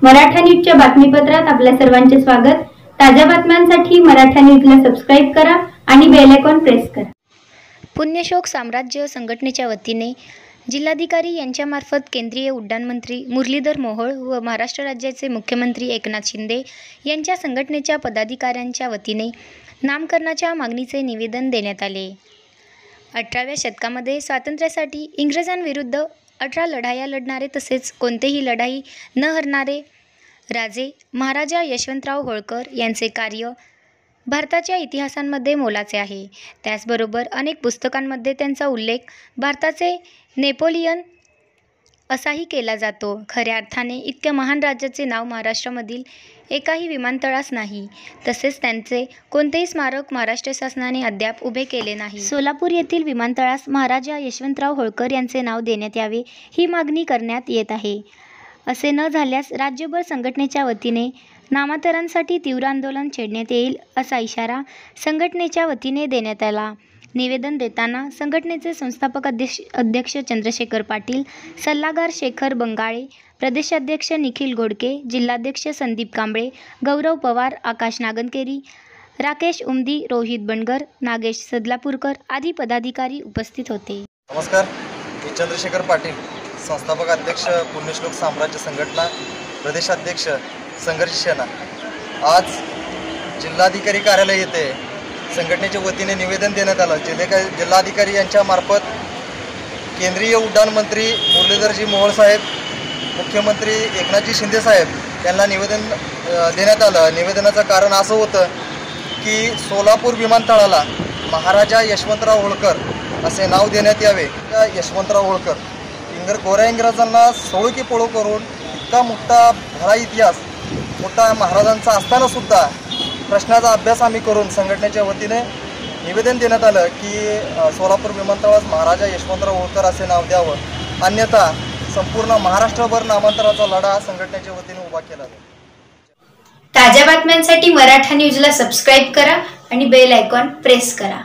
मराठा न्यूजच्या बातमीपत्रात आपल्या सर्वांचे स्वागत। ताज्या बातम्यांसाठी मराठा न्यूजला सबस्क्राइब करा आणि बेल आयकॉन प्रेस करा। पुण्यश्लोक साम्राज्य संघटनेच्या वतीने जिल्हाधिकारी यांच्यामार्फत केंद्रीय उड्डाण मंत्री मुरलीधर मोहोळ व महाराष्ट्र राज्याचे मुख्यमंत्री एकनाथ शिंदे यांच्या संघटनेच्या पदाधिकाऱ्यांच्या वतीने नामकरणाच्या मागणीचे निवेदन देण्यात आले। 18व्या शतकामध्ये स्वातंत्र्यासाठी इंग्रजांविरुद्ध 18 लढाया लढणारे तसेच कोणतेही लढाई न हरणारे राजे महाराजा यशवंतराव होळकर यांचे कार्य भारताच्या इतिहासांमध्ये मोलाचे आहे। त्याचबरोबर अनेक पुस्तकांमध्ये त्यांचा उल्लेख भारताचे नेपोलियन असाही केला जातो। खऱ्या अर्थाने इतक्या महान राज्याचे नाव महाराष्ट्रामधील एकाही विमानतळास नाही, तसेच त्यांचे कोणतेही स्मारक महाराष्ट्र शासनाने अद्याप उभे केले नाही। सोलापूर येथील विमानतळास महाराजा यशवंतराव होळकर यांचे नाव देण्यात यावे ही मागणी करण्यात येत आहे। असे न झाल्यास राज्यभर संघटनेच्या वतीने नामांतरांसाठी तीव्र आंदोलन छेडण्यात येईल असा इशारा संघटनेच्या वतीने देण्यात आला। निवेदन देताना संघटनेचे संस्थापक अध्यक्ष चंद्रशेखर पाटील, सल्लागार शेखर बंगाळे, प्रदेशाध्यक्ष निखिल घोडके, जिल्हाध्यक्ष संदीप कांबळे, गौरव पवार, आकाश नागनकेरी, राकेश उमदी, रोहित बनगर, नागेश सदलापूरकर आदी पदाधिकारी उपस्थित होते। नमस्कार, मी चंद्रशेखर पाटील, संस्थापक अध्यक्ष पुण्यश्लोक साम्राज्य संघटना, प्रदेशाध्यक्ष संघर्ष सेना। आज जिल्हाधिकारी कार्यालय येथे संघटनेच्या वतीने निवेदन देण्यात आलं। जिल्हाधिकारी यांच्या मार्फत केंद्रीय उड्डाण मंत्री मुरलीधरजी मोहोळ साहेब, मुख्यमंत्री एकनाथजी शिंदे साहेब यांना निवेदन देण्यात आलं। निवेदनाचं कारण असं होतं की सोलापूर विमानतळाला महाराजा यशवंतराव होळकर असे नाव देण्यात यावे। यशवंतराव होळकर गोऱ्या इंग्रजांना सोळू की पळू करून इतका मोठा भरा इतिहास मोठा महाराजांचा असताना सुद्धा प्रश्नाचा अभ्यास आम्ही करून संघटनेच्या वतीने निवेदन देण्यात आलं की सोलापूर विमानतळास महाराजा यशवंतराव होळकर असे नाव द्यावं, अन्यथा संपूर्ण महाराष्ट्रभर नामांतराचा लढा संघटनेच्या वतीने उभा केला जाईल। ताज्या बातम्यांसाठी मराठा न्यूजला सबस्क्राइब करा आणि बेल आयकॉन प्रेस करा।